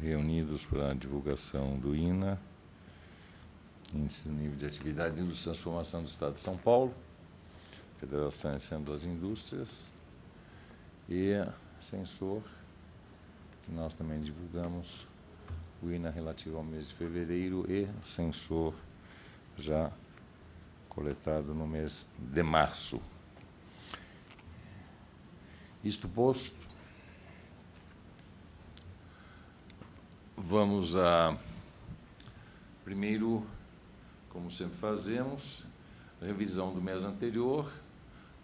reunidos para a divulgação do INA, Índice do Nível de Atividade de Indústria e Transformação do Estado de São Paulo, Federação e Centro das Indústrias, e Censor, que nós também divulgamos o INA relativo ao mês de fevereiro e Censor já coletado no mês de março. Isto posto, vamos a, primeiro, como sempre fazemos, revisão do mês anterior,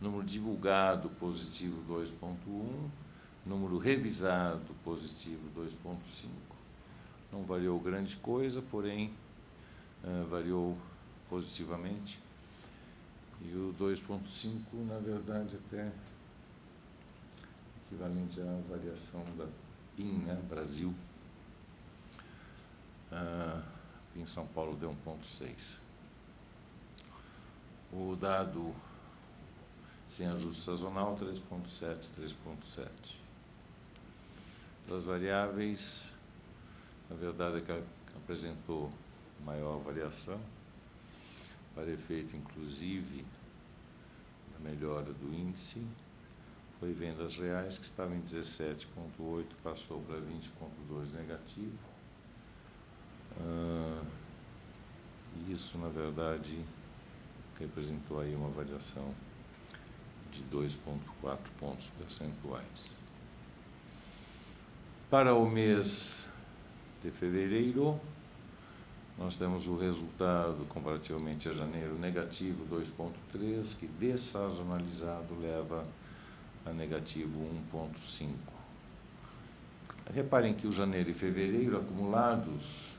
número divulgado positivo 2,1, número revisado positivo 2,5. Não variou grande coisa, porém variou positivamente. E o 2,5, na verdade, até equivalente à variação da PIN, né, Brasil. PIN São Paulo deu 1,6. O dado sem ajuste sazonal, 3,7, 3,7. Das variáveis, na verdade, é que apresentou maior variação, para efeito, inclusive, da melhora do índice, foi vendas reais, que estava em 17,8, passou para 20,2 negativo. Isso, na verdade, representou aí uma variação de 2,4 pontos percentuais. Para o mês de fevereiro, nós temos o resultado, comparativamente a janeiro, negativo 2,3, que dessazonalizado leva a negativo 1,5. Reparem que o janeiro e fevereiro acumulados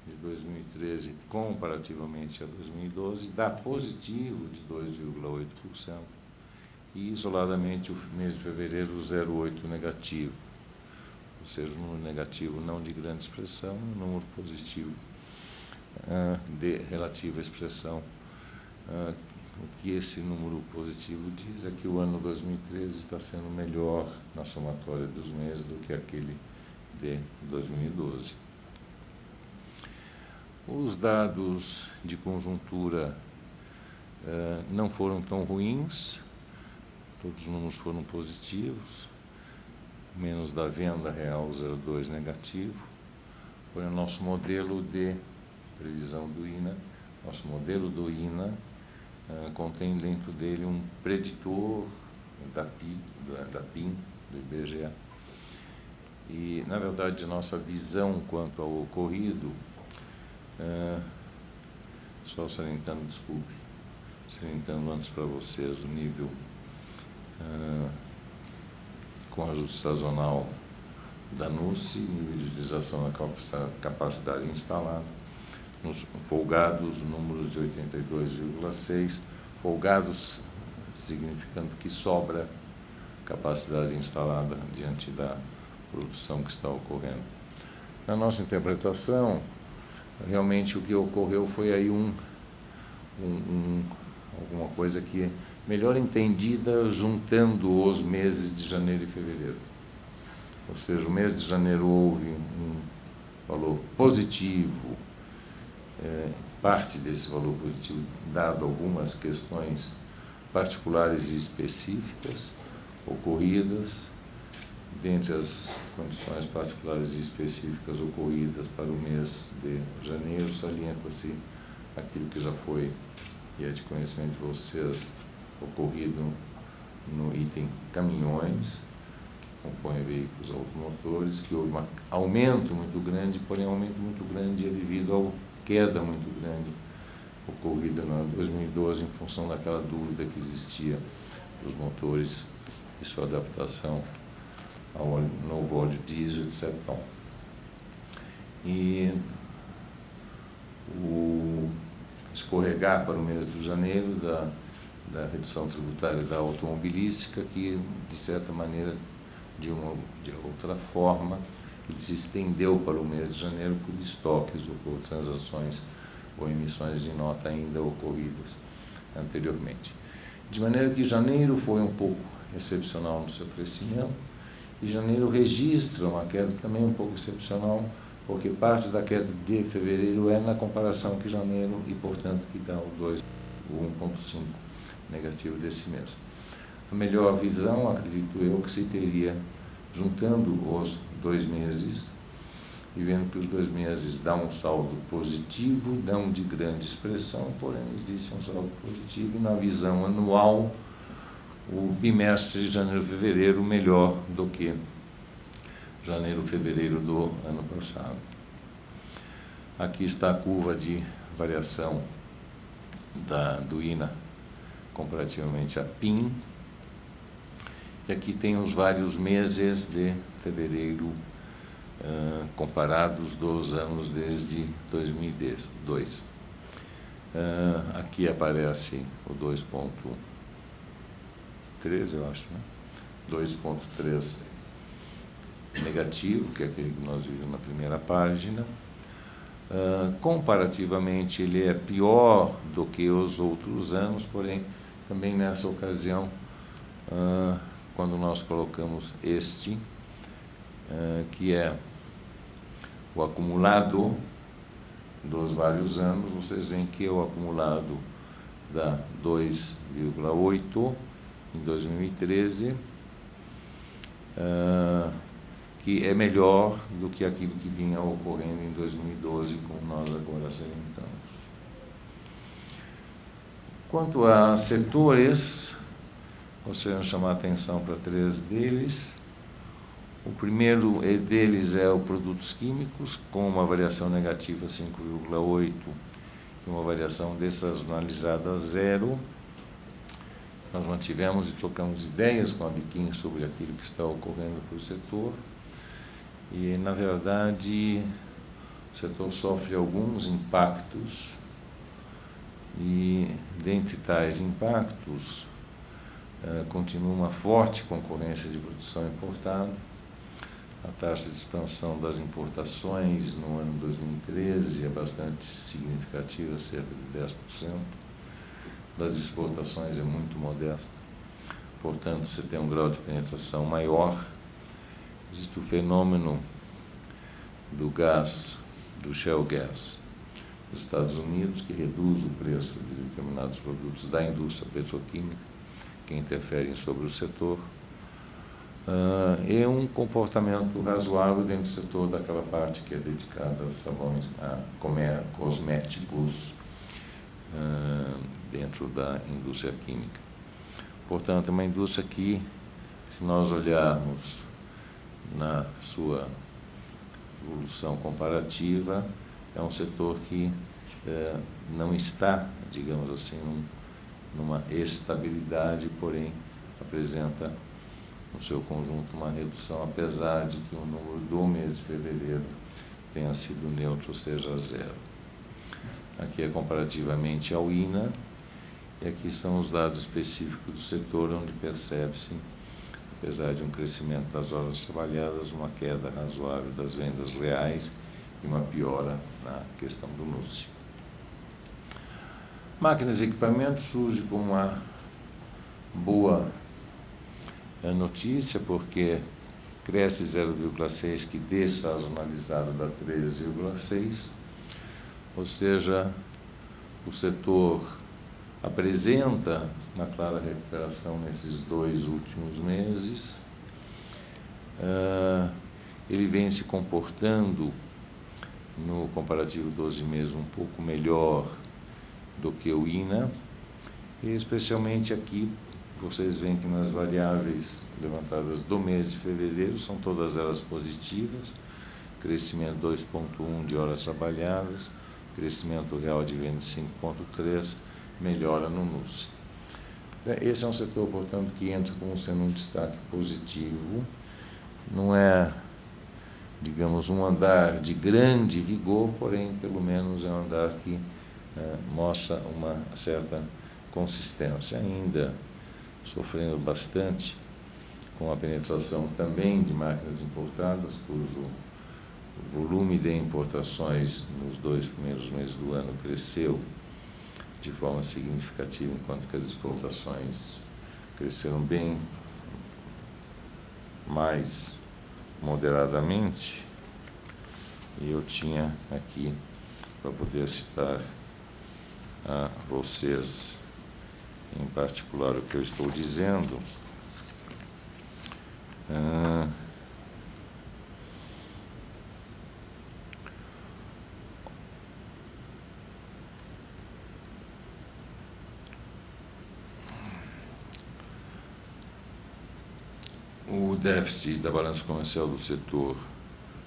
de 2013 comparativamente a 2012 dá positivo de 2,8% e isoladamente o mês de fevereiro 0,8 negativo, ou seja, um número negativo não de grande expressão, um número positivo de relativa expressão. O que esse número positivo diz é que o ano 2013 está sendo melhor na somatória dos meses do que aquele de 2012. Os dados de conjuntura não foram tão ruins, todos os números foram positivos, menos da venda real 0,2 negativo. Foi o nosso modelo de previsão do INA, nosso modelo do INA contém dentro dele um preditor da PIN, do IBGE. E, na verdade, nossa visão quanto ao ocorrido, só salientando, desculpe, salientando antes para vocês o nível com ajuste sazonal da NUSE, nível de utilização da capacidade instalada, nos folgados, números de 82,6, folgados significando que sobra capacidade instalada diante da produção que está ocorrendo. Na nossa interpretação, realmente o que ocorreu foi aí alguma coisa que é melhor entendida juntando os meses de janeiro e fevereiro. Ou seja, o mês de janeiro houve um valor positivo, parte desse valor positivo dado algumas questões particulares e específicas ocorridas. Dentre as condições particulares e específicas ocorridas para o mês de janeiro, salienta-se aquilo que já foi, e é de conhecimento de vocês, ocorrido no item caminhões, que compõem veículos automotores, que houve um aumento muito grande, porém aumento muito grande é devido à queda muito grande ocorrida em 2012 em função daquela dúvida que existia dos motores e sua adaptação ao novo óleo diesel, etc. E o escorregar para o mês de janeiro da redução tributária da automobilística, que, de certa maneira, de outra forma, ele se estendeu para o mês de janeiro por estoques ou por transações ou emissões de nota ainda ocorridas anteriormente. De maneira que janeiro foi um pouco excepcional no seu crescimento e janeiro registra uma queda também um pouco excepcional, porque parte da queda de fevereiro é na comparação com janeiro e, portanto, que dá o 1,5 negativo desse mês. A melhor visão, acredito eu, que se teria, juntando os 2 meses, e vendo que os 2 meses dão um saldo positivo, não de grande expressão, porém existe um saldo positivo, e na visão anual, o bimestre de janeiro e fevereiro melhor do que janeiro e fevereiro do ano passado. Aqui está a curva de variação do INA comparativamente a PIN, e aqui tem os vários meses de fevereiro comparados dos anos desde 2002. Aqui aparece o 2,3, eu acho, né? 2,3 negativo, que é aquele que nós vimos na primeira página. Comparativamente, ele é pior do que os outros anos, porém, também nessa ocasião, quando nós colocamos este, que é o acumulado dos vários anos, vocês veem que o acumulado dá 2,8 em 2013, que é melhor do que aquilo que vinha ocorrendo em 2012, como nós agora salientamos. Quanto a setores, gostaria de chamar a atenção para 3 deles. O primeiro deles é o produtos químicos, com uma variação negativa 5,8 e uma variação desazonalizada a 0. Nós mantivemos e trocamos ideias com a Biquim sobre aquilo que está ocorrendo para o setor. E, na verdade, o setor sofre alguns impactos, e, dentre tais impactos, continua uma forte concorrência de produção importada. A taxa de expansão das importações no ano 2013 é bastante significativa, cerca de 10%. Das exportações é muito modesta. Portanto, você tem um grau de penetração maior. Existe o fenômeno do gás, do shale gas, dos Estados Unidos, que reduz o preço de determinados produtos da indústria petroquímica, que interferem sobre o setor. É um comportamento razoável dentro do setor daquela parte que é dedicada a sabões, a cosméticos, dentro da indústria química. Portanto, é uma indústria que, se nós olharmos na sua evolução comparativa, é um setor que não está, digamos assim, numa estabilidade, porém apresenta no seu conjunto uma redução, apesar de que o número do mês de fevereiro tenha sido neutro, ou seja, 0. Aqui é comparativamente ao INA, e aqui são os dados específicos do setor, onde percebe-se, apesar de um crescimento das horas trabalhadas, uma queda razoável das vendas reais e uma piora na questão do NUSI. Máquinas e equipamentos surge com uma boa notícia, porque cresce 0,6, que dessazonalizado dá 3,6, ou seja, o setor apresenta uma clara recuperação nesses 2 últimos meses. Ele vem se comportando no comparativo 12 meses um pouco melhor do que o INA, e especialmente aqui vocês veem que nas variáveis levantadas do mês de fevereiro são todas elas positivas, crescimento 2,1 de horas trabalhadas, crescimento real de vendas 5,3, melhora no NUSI. Esse é um setor, portanto, que entra como sendo um destaque positivo. Não é, digamos, um andar de grande vigor, porém, pelo menos é um andar que mostra uma certa consistência, ainda sofrendo bastante com a penetração também de máquinas importadas, cujo volume de importações nos 2 primeiros meses do ano cresceu de forma significativa, enquanto que as exportações cresceram bem mais moderadamente, e eu tinha aqui para poder citar a vocês em particular o que eu estou dizendo. O déficit da balança comercial do setor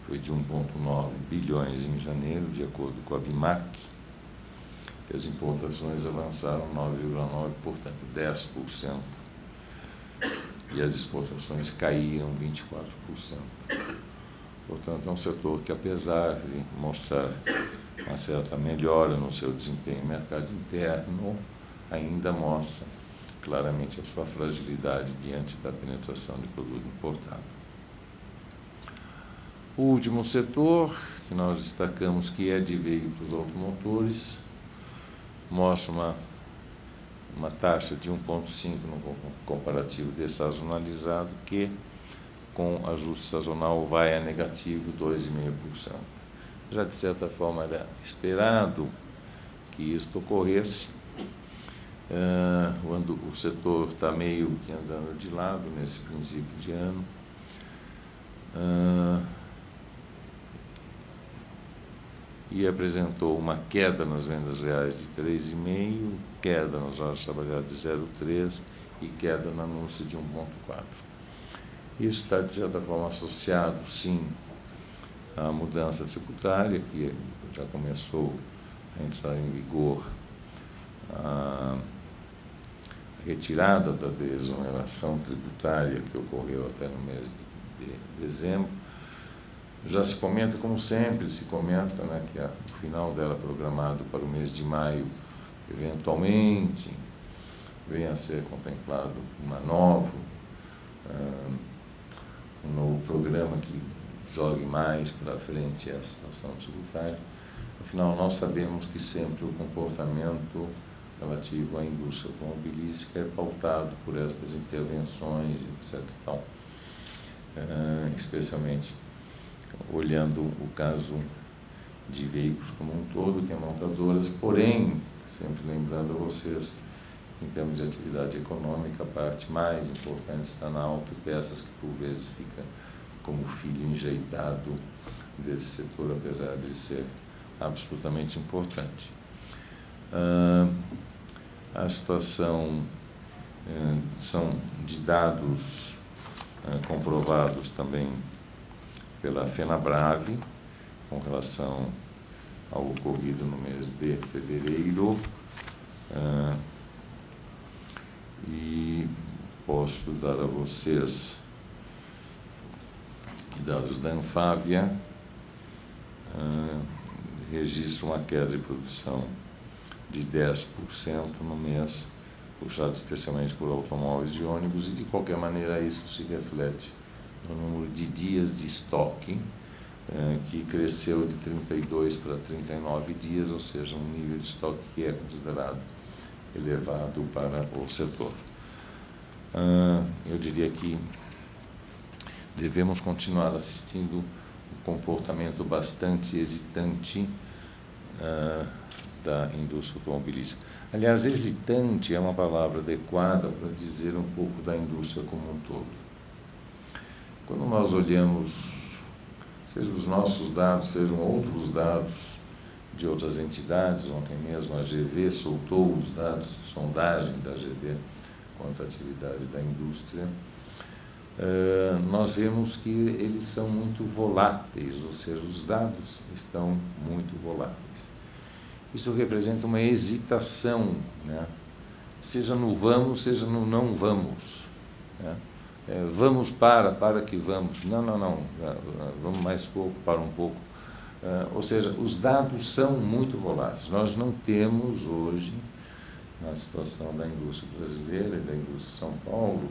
foi de 1,9 bilhões em janeiro, de acordo com a BIMAC. As importações avançaram 9,9%, portanto 10%, e as exportações caíram 24%. Portanto, é um setor que, apesar de mostrar uma certa melhora no seu desempenho no mercado interno, ainda mostra claramente a sua fragilidade diante da penetração de produto importado. O último setor que nós destacamos, que é de veículos automotores, mostra uma taxa de 1,5 no comparativo dessazonalizado, que com ajuste sazonal vai a negativo 2,5%. Já de certa forma era esperado que isto ocorresse. O setor está meio que andando de lado nesse princípio de ano. E apresentou uma queda nas vendas reais de 3,5%, queda nas horas trabalhadas de 0,3% e queda no anúncio de 1,4%. Isso está, de certa forma, associado, sim, à mudança tributária, que já começou a entrar em vigor a retirada da desoneração tributária que ocorreu até no mês de dezembro. Já se comenta, como sempre se comenta, né, que o final dela programado para o mês de maio, eventualmente, venha a ser contemplado um novo programa que jogue mais para frente a situação tributária. Afinal, nós sabemos que sempre o comportamento relativo à indústria automobilística é pautado por estas intervenções, etc. Então, especialmente olhando o caso de veículos como um todo, que é montadoras, porém, sempre lembrando a vocês, em termos de atividade econômica, a parte mais importante está na autopeças, que por vezes fica como filho enjeitado desse setor, apesar de ser absolutamente importante. A situação são de dados comprovados também pela FenaBrave, com relação ao ocorrido no mês de fevereiro, e posso dar a vocês que dados da Anfávia registram uma queda de produção de 10% no mês, puxado especialmente por automóveis e ônibus, e de qualquer maneira isso se reflete no número de dias de estoque, que cresceu de 32 para 39 dias, ou seja, um nível de estoque que é considerado elevado para o setor. Eu diria que devemos continuar assistindo um comportamento bastante hesitante da indústria automobilística. Aliás, hesitante é uma palavra adequada para dizer um pouco da indústria como um todo. Quando nós olhamos, sejam os nossos dados, sejam outros dados de outras entidades, ontem mesmo a GV soltou os dados de sondagem da GV quanto à atividade da indústria, nós vemos que eles são muito voláteis, ou seja, os dados estão muito voláteis. Isso representa uma hesitação, né? Seja no vamos, seja no não vamos, né? Vamos para que vamos, não, vamos mais pouco, para um pouco. Ou seja, os dados são muito voláteis. Nós não temos hoje, na situação da indústria brasileira e da indústria de São Paulo,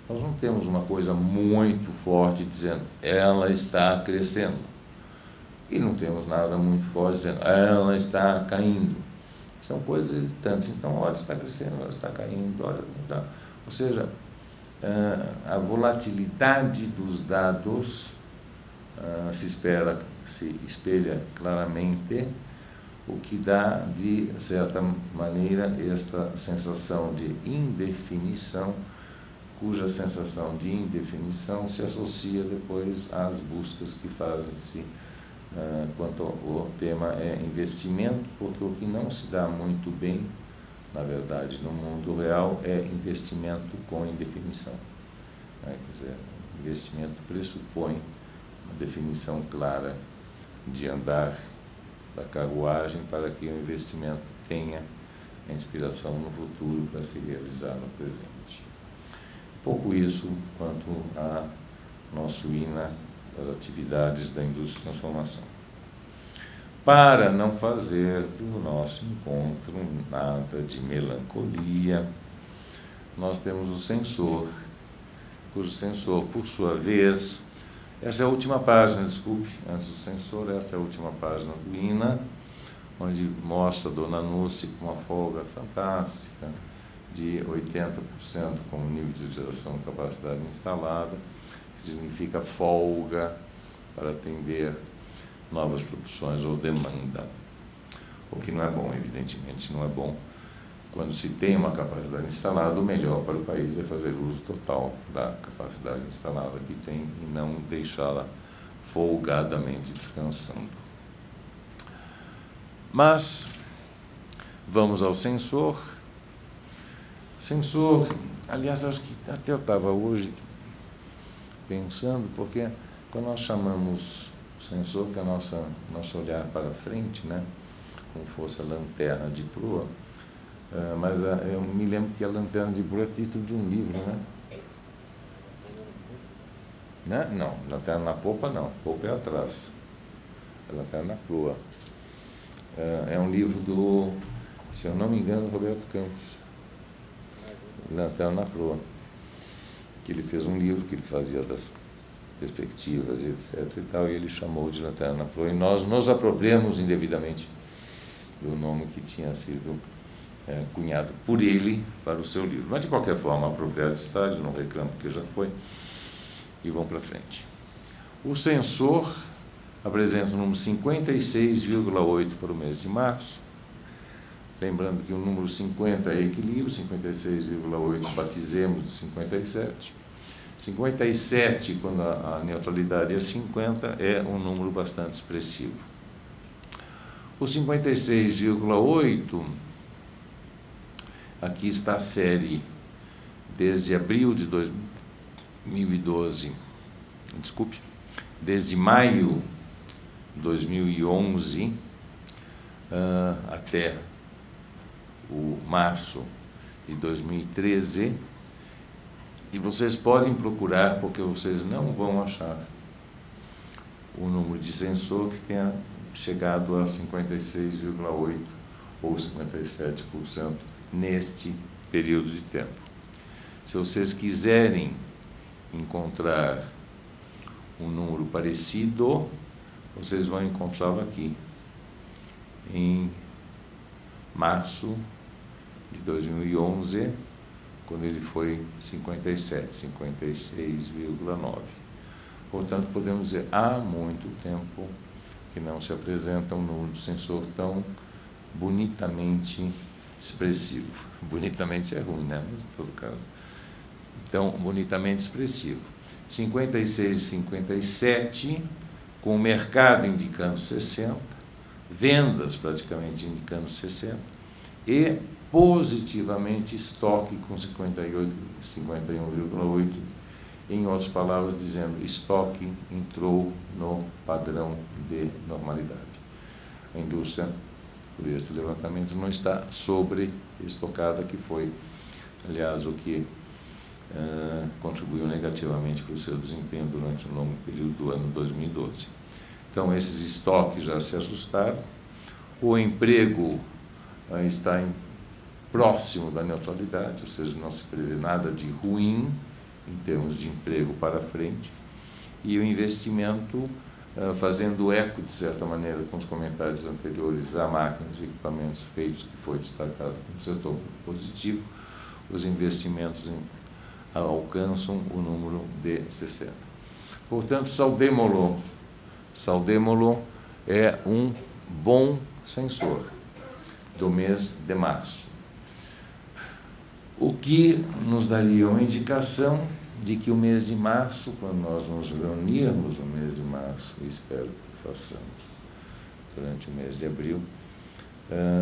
nós não temos uma coisa muito forte dizendo ela está crescendo. E não temos nada muito forte dizendo ela está caindo. São coisas hesitantes. Então, hora está crescendo, hora está caindo, hora não está. Ou seja, a volatilidade dos dados se espelha claramente, o que dá, de certa maneira, esta sensação de indefinição, cuja sensação de indefinição se associa depois às buscas que fazem-se quanto ao tema é investimento, porque o que não se dá muito bem, na verdade, no mundo real, é investimento com indefinição. Quer dizer, investimento pressupõe uma definição clara de andar da carruagem para que o investimento tenha a inspiração no futuro para se realizar no presente. Pouco isso quanto a nosso INA das atividades da indústria de transformação. Para não fazer do nosso encontro nada de melancolia, nós temos o sensor, cujo sensor, por sua vez, essa é a última página, desculpe, antes do sensor, essa é a última página do INA, onde mostra a Dona Núcia com uma folga fantástica de 80% como nível de geração de capacidade instalada, que significa folga para atender novas produções ou demanda. O que não é bom, evidentemente, não é bom. Quando se tem uma capacidade instalada, o melhor para o país é fazer uso total da capacidade instalada que tem e não deixá-la folgadamente descansando. Mas, vamos ao sensor. Sensor, aliás, acho que até eu estava hoje pensando, porque quando nós chamamos o sensor, que é nosso olhar para frente, né, como fosse a lanterna de proa, mas eu me lembro que a lanterna de proa é título de um livro, né? Não, lanterna na popa não, popa é atrás, a lanterna na proa. É um livro do, se eu não me engano, Roberto Campos, Lanterna na Proa, que ele fez um livro que ele fazia das perspectivas, etc. e tal, e ele chamou de Lanterna na Proa, e nós nos apropriamos indevidamente do nome que tinha sido cunhado por ele para o seu livro. Mas, de qualquer forma, apropriado está, ele não reclama porque já foi, e vão para frente. O sensor apresenta o número 56,8 para o mês de março. Lembrando que o número 50 é equilíbrio, 56,8 batizemos de 57. 57, quando a neutralidade é 50, é um número bastante expressivo. O 56,8, aqui está a série desde abril de 2012, desculpe, desde maio de 2011 até o março de 2013, e vocês podem procurar, porque vocês não vão achar o número de sensor que tenha chegado a 56,8% ou 57% neste período de tempo. Se vocês quiserem encontrar um número parecido, vocês vão encontrá-lo aqui, em março de 2011, quando ele foi 56,9. Portanto, podemos dizer, há muito tempo que não se apresenta um número de sensor tão bonitamente expressivo. Bonitamente é ruim, né? Mas, em todo caso, então, bonitamente expressivo. 56 e 57, com o mercado indicando 60, vendas praticamente indicando 60, e positivamente estoque com 51,8, em outras palavras, dizendo estoque entrou no padrão de normalidade. A indústria, por este levantamento, não está sobre-estocada, que foi, aliás, o que contribuiu negativamente para o seu desempenho durante um longo período do ano 2012. Então, esses estoques já se ajustaram, o emprego está próximo da neutralidade, ou seja, não se prevê nada de ruim em termos de emprego para frente, e o investimento, fazendo eco, de certa maneira, com os comentários anteriores a máquinas e equipamentos feitos, que foi destacado como setor positivo, os investimentos alcançam o número de 60. Portanto, saudemo-lo é um bom sensor do mês de março, o que nos daria uma indicação de que o mês de março, quando nós nos reunirmos no mês de março, e espero que façamos durante o mês de abril,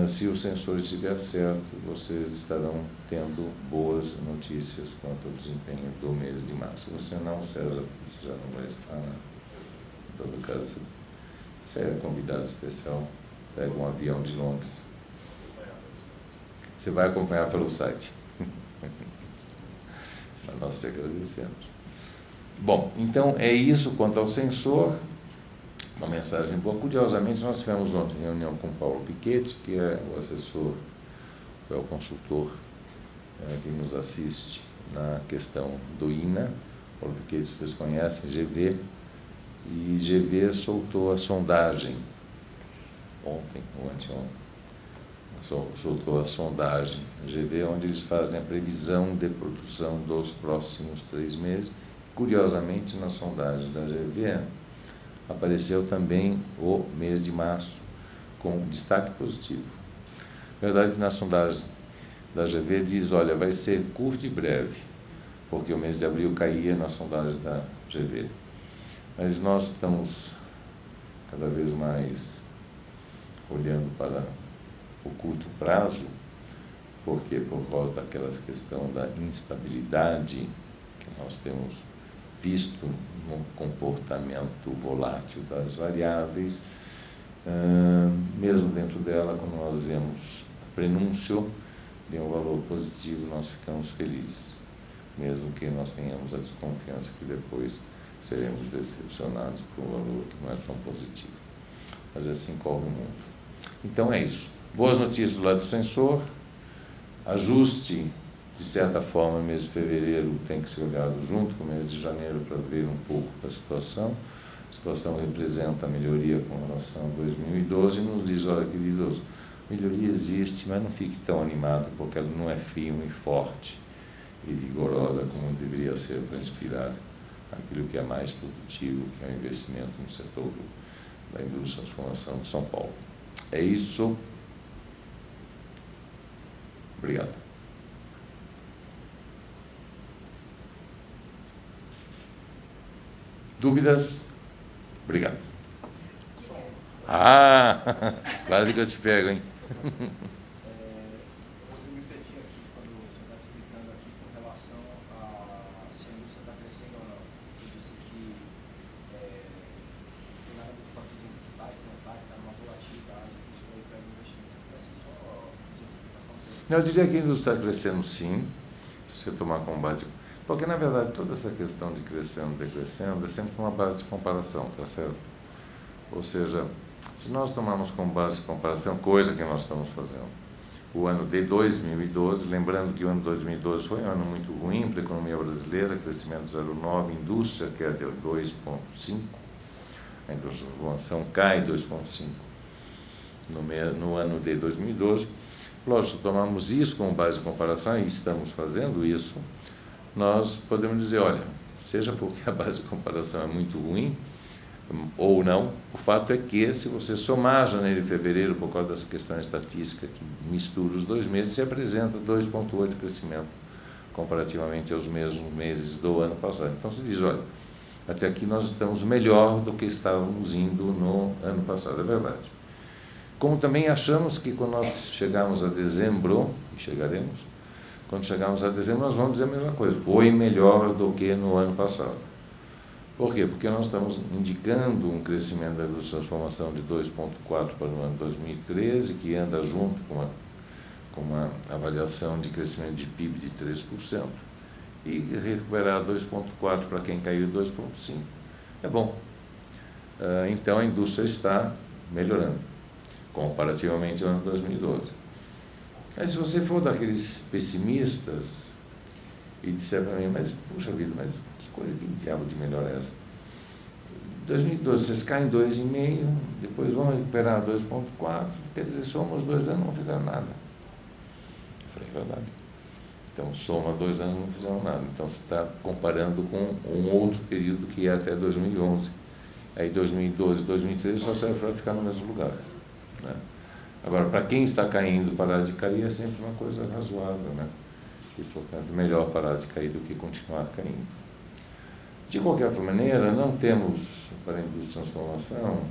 se o sensor estiver certo, vocês estarão tendo boas notícias quanto ao desempenho do mês de março. Se você não, César, já não vai estar, né? Em todo caso, você é convidado especial, pega um avião de Londres. Você vai acompanhar pelo site. Mas nós te agradecemos. Bom, então é isso quanto ao sensor. Uma mensagem boa. Curiosamente, nós tivemos ontem reunião com o Paulo Piquete, que é o assessor, é o consultor que nos assiste na questão do INA. Paulo Piquete, vocês conhecem, GV, e GV soltou a sondagem ontem ou anteontem. Soltou a sondagem GV, onde eles fazem a previsão de produção dos próximos 3 meses. Curiosamente, na sondagem da GV, apareceu também o mês de março, com destaque positivo. Verdade que na sondagem da GV diz, olha, vai ser curto e breve, porque o mês de abril caía na sondagem da GV. Mas nós estamos cada vez mais olhando para o curto prazo, porque por causa daquela questão da instabilidade que nós temos visto no comportamento volátil das variáveis, mesmo dentro dela, quando nós vemos prenúncio de um valor positivo, nós ficamos felizes, mesmo que nós tenhamos a desconfiança que depois seremos decepcionados por um valor que não é tão positivo. Mas assim corre o mundo. Então é isso. Boas notícias do lado do sensor, ajuste, de certa forma, o mês de fevereiro tem que ser olhado junto com o mês de janeiro para ver um pouco da situação. A situação representa a melhoria com relação a 2012 e nos diz, olha, queridos, melhoria existe, mas não fique tão animado, porque ela não é firme e forte e vigorosa como deveria ser para inspirar aquilo que é mais produtivo, que é o investimento no setor da indústria de transformação de São Paulo. É isso. Obrigado. Dúvidas? Obrigado. Quase que eu te pego, hein? Eu me perdi aqui quando o senhor está explicando aqui com relação a se a indústria está crescendo ou não. Você disse que não tem nada muito forte dizendo que está e que não está, que está numa volatilidade, que isso vai para investimento. Você pudesse só pedir essa explicação? Eu diria que a indústria está crescendo sim, se você tomar como base. Porque, na verdade, toda essa questão de crescendo e decrescendo é sempre uma base de comparação, tá certo? Ou seja, se nós tomarmos como base de comparação, coisa que nós estamos fazendo, o ano de 2012, lembrando que o ano de 2012 foi um ano muito ruim para a economia brasileira, crescimento 0,9%, indústria que é de 2,5%, a transformação cai 2,5% no ano de 2012. Lógico, tomamos isso como base de comparação e estamos fazendo isso, nós podemos dizer, olha, seja porque a base de comparação é muito ruim, ou não, o fato é que, se você somar janeiro e fevereiro, por causa dessa questão estatística que mistura os 2 meses, se apresenta 2,8% de crescimento, comparativamente aos mesmos meses do ano passado. Então, se diz, olha, até aqui nós estamos melhor do que estávamos indo no ano passado, é verdade. Como também achamos que quando nós chegarmos a dezembro, e chegaremos, quando chegarmos a dezembro, nós vamos dizer a mesma coisa, foi melhor do que no ano passado. Por quê? Porque nós estamos indicando um crescimento da indústria de transformação de 2,4% para o ano 2013, que anda junto com uma avaliação de crescimento de PIB de 3%, e recuperar 2,4% para quem caiu 2,5%. É bom. Então, a indústria está melhorando, comparativamente ao ano 2012. Mas se você for daqueles pessimistas e disser para mim, mas, puxa vida, mas que coisa, que diabo de melhor é essa? 2012, vocês caem 2,5%, depois vão recuperar 2,4%, quer dizer, somos 2 anos, não fizeram nada. Eu falei, verdade. Então, soma 2 anos, não fizeram nada. Então, você está comparando com um outro período que é até 2011. Aí, 2012, 2013 só serve para ficar no mesmo lugar, né? Agora, para quem está caindo, parar de cair é sempre uma coisa razoável, né? E, portanto, melhor parar de cair do que continuar caindo. De qualquer maneira, não temos, para a indústria de transformação,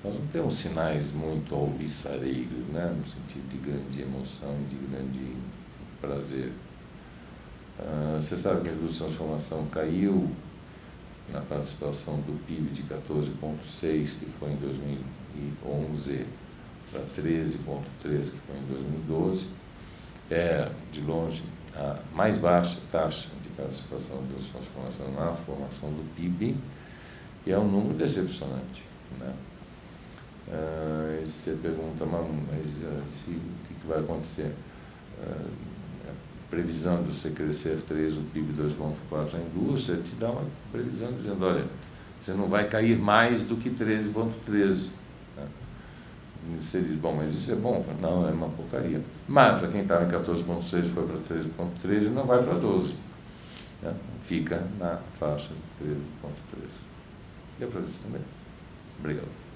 nós não temos sinais muito alvissareiros, né? No sentido de grande emoção e de grande prazer. Você sabe que a indústria de transformação caiu na participação do PIB de 14,6, que foi em 2011, para 13,3, que foi em 2012. É, de longe, a mais baixa taxa de participação da indústria de transformação na formação do PIB, e é um número decepcionante, né? Você pergunta, mas o que vai acontecer? A previsão de você crescer 3, o PIB 2,4 a indústria, te dá uma previsão dizendo, olha, você não vai cair mais do que 13,13. Né? Você diz, bom, mas isso é bom? Não, é uma porcaria. Mas, para quem estava em 14,6 foi para 13,13 e não vai para 12. Né? Fica na faixa de 13,13. Deu para responder? Obrigado.